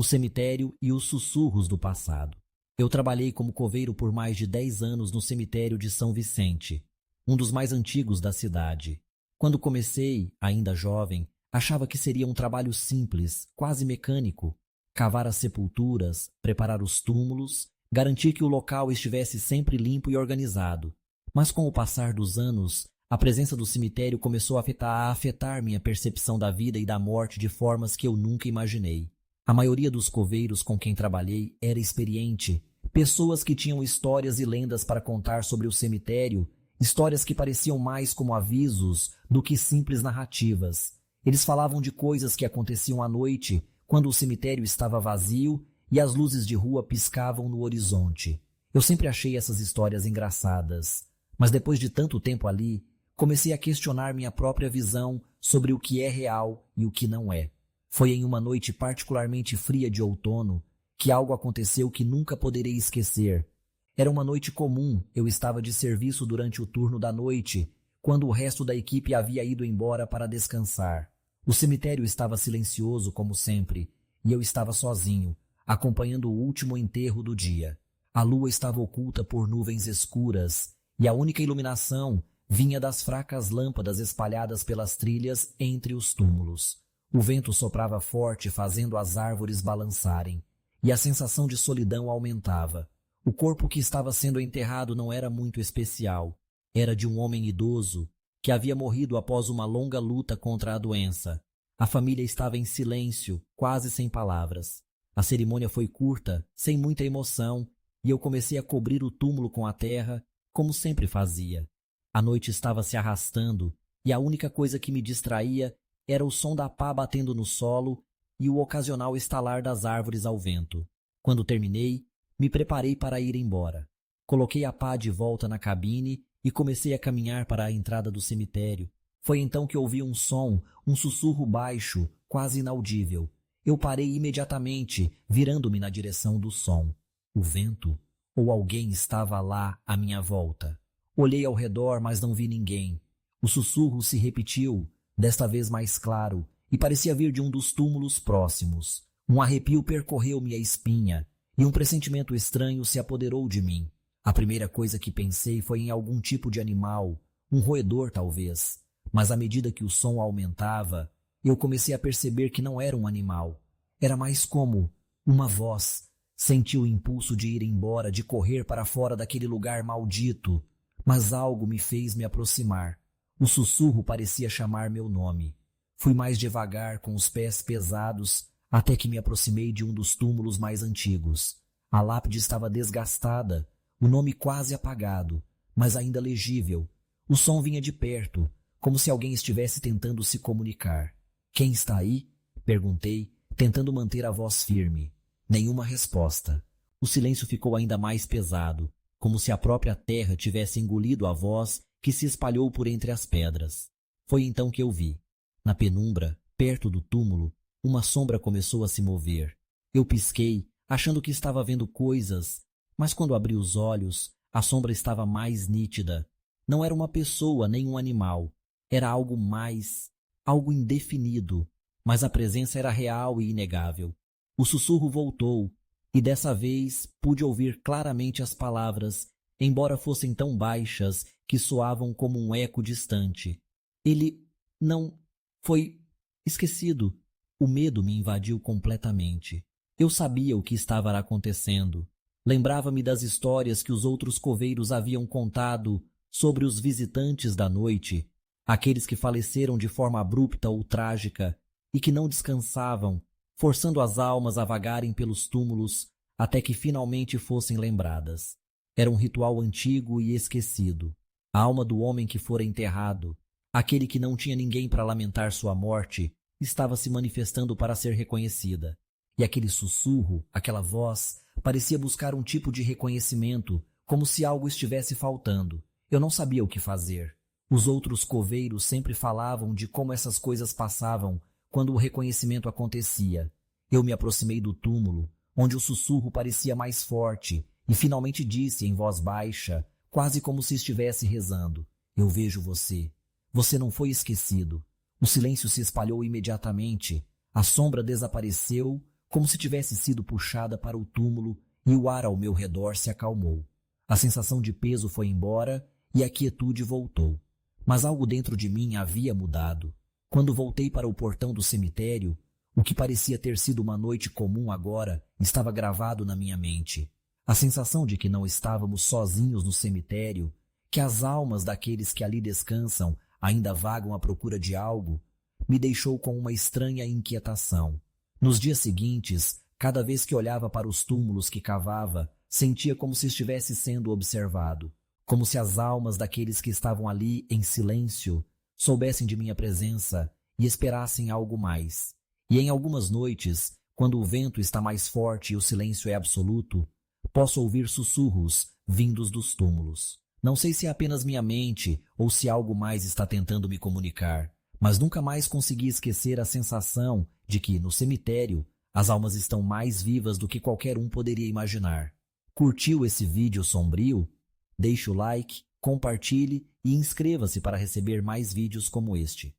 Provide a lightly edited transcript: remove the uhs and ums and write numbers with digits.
o cemitério e os sussurros do passado. Eu trabalhei como coveiro por mais de 10 anos no cemitério de São Vicente, um dos mais antigos da cidade. Quando comecei, ainda jovem, achava que seria um trabalho simples, quase mecânico: cavar as sepulturas, preparar os túmulos, garantir que o local estivesse sempre limpo e organizado. Mas com o passar dos anos, a presença do cemitério começou a afetar minha percepção da vida e da morte de formas que eu nunca imaginei. A maioria dos coveiros com quem trabalhei era experiente, pessoas que tinham histórias e lendas para contar sobre o cemitério, histórias que pareciam mais como avisos do que simples narrativas. Eles falavam de coisas que aconteciam à noite, quando o cemitério estava vazio e as luzes de rua piscavam no horizonte. Eu sempre achei essas histórias engraçadas, mas depois de tanto tempo ali, comecei a questionar minha própria visão sobre o que é real e o que não é. Foi em uma noite particularmente fria de outono que algo aconteceu que nunca poderei esquecer. Era uma noite comum, eu estava de serviço durante o turno da noite, quando o resto da equipe havia ido embora para descansar. O cemitério estava silencioso como sempre, e eu estava sozinho, acompanhando o último enterro do dia. A lua estava oculta por nuvens escuras, e a única iluminação vinha das fracas lâmpadas espalhadas pelas trilhas entre os túmulos. O vento soprava forte, fazendo as árvores balançarem, e a sensação de solidão aumentava. O corpo que estava sendo enterrado não era muito especial. Era de um homem idoso que havia morrido após uma longa luta contra a doença. A família estava em silêncio, quase sem palavras. A cerimônia foi curta, sem muita emoção, e eu comecei a cobrir o túmulo com a terra, como sempre fazia. A noite estava se arrastando, e a única coisa que me distraía era o som da pá batendo no solo e o ocasional estalar das árvores ao vento. Quando terminei, me preparei para ir embora. Coloquei a pá de volta na cabine e comecei a caminhar para a entrada do cemitério. Foi então que ouvi um som, um sussurro baixo, quase inaudível. Eu parei imediatamente, virando-me na direção do som. O vento? Ou alguém estava lá à minha volta? Olhei ao redor, mas não vi ninguém. O sussurro se repetiu, desta vez mais claro, e parecia vir de um dos túmulos próximos. Um arrepio percorreu-me a espinha, e um pressentimento estranho se apoderou de mim. A primeira coisa que pensei foi em algum tipo de animal, um roedor talvez, mas à medida que o som aumentava, eu comecei a perceber que não era um animal. Era mais como uma voz. Senti o impulso de ir embora, de correr para fora daquele lugar maldito, mas algo me fez me aproximar. O sussurro parecia chamar meu nome. Fui mais devagar, com os pés pesados, até que me aproximei de um dos túmulos mais antigos. A lápide estava desgastada, o nome quase apagado, mas ainda legível. O som vinha de perto, como se alguém estivesse tentando se comunicar. "Quem está aí?" perguntei, tentando manter a voz firme. Nenhuma resposta. O silêncio ficou ainda mais pesado, como se a própria terra tivesse engolido a voz que se espalhou por entre as pedras. Foi então que eu vi. Na penumbra, perto do túmulo, uma sombra começou a se mover. Eu pisquei, achando que estava vendo coisas, mas quando abri os olhos, a sombra estava mais nítida. Não era uma pessoa nem um animal. Era algo mais, algo indefinido, mas a presença era real e inegável. O sussurro voltou, e dessa vez pude ouvir claramente as palavras, embora fossem tão baixas que soavam como um eco distante. Ele não foi esquecido. O medo me invadiu completamente. Eu sabia o que estava acontecendo. Lembrava-me das histórias que os outros coveiros haviam contado sobre os visitantes da noite, aqueles que faleceram de forma abrupta ou trágica e que não descansavam, forçando as almas a vagarem pelos túmulos até que finalmente fossem lembradas. Era um ritual antigo e esquecido. A alma do homem que fora enterrado, aquele que não tinha ninguém para lamentar sua morte, estava se manifestando para ser reconhecida. E aquele sussurro, aquela voz, parecia buscar um tipo de reconhecimento, como se algo estivesse faltando. Eu não sabia o que fazer. Os outros coveiros sempre falavam de como essas coisas passavam quando o reconhecimento acontecia. Eu me aproximei do túmulo, onde o sussurro parecia mais forte, e finalmente disse em voz baixa, quase como se estivesse rezando: "Eu vejo você. Você não foi esquecido." O silêncio se espalhou imediatamente. A sombra desapareceu, como se tivesse sido puxada para o túmulo, e o ar ao meu redor se acalmou. A sensação de peso foi embora e a quietude voltou. Mas algo dentro de mim havia mudado. Quando voltei para o portão do cemitério, o que parecia ter sido uma noite comum agora estava gravado na minha mente. A sensação de que não estávamos sozinhos no cemitério, que as almas daqueles que ali descansam ainda vagam à procura de algo, me deixou com uma estranha inquietação. Nos dias seguintes, cada vez que olhava para os túmulos que cavava, sentia como se estivesse sendo observado, como se as almas daqueles que estavam ali em silêncio soubessem de minha presença e esperassem algo mais. E em algumas noites, quando o vento está mais forte e o silêncio é absoluto, posso ouvir sussurros vindos dos túmulos. Não sei se é apenas minha mente ou se algo mais está tentando me comunicar, mas nunca mais consegui esquecer a sensação de que, no cemitério, as almas estão mais vivas do que qualquer um poderia imaginar. Curtiu esse vídeo sombrio? Deixe o like, compartilhe e inscreva-se para receber mais vídeos como este.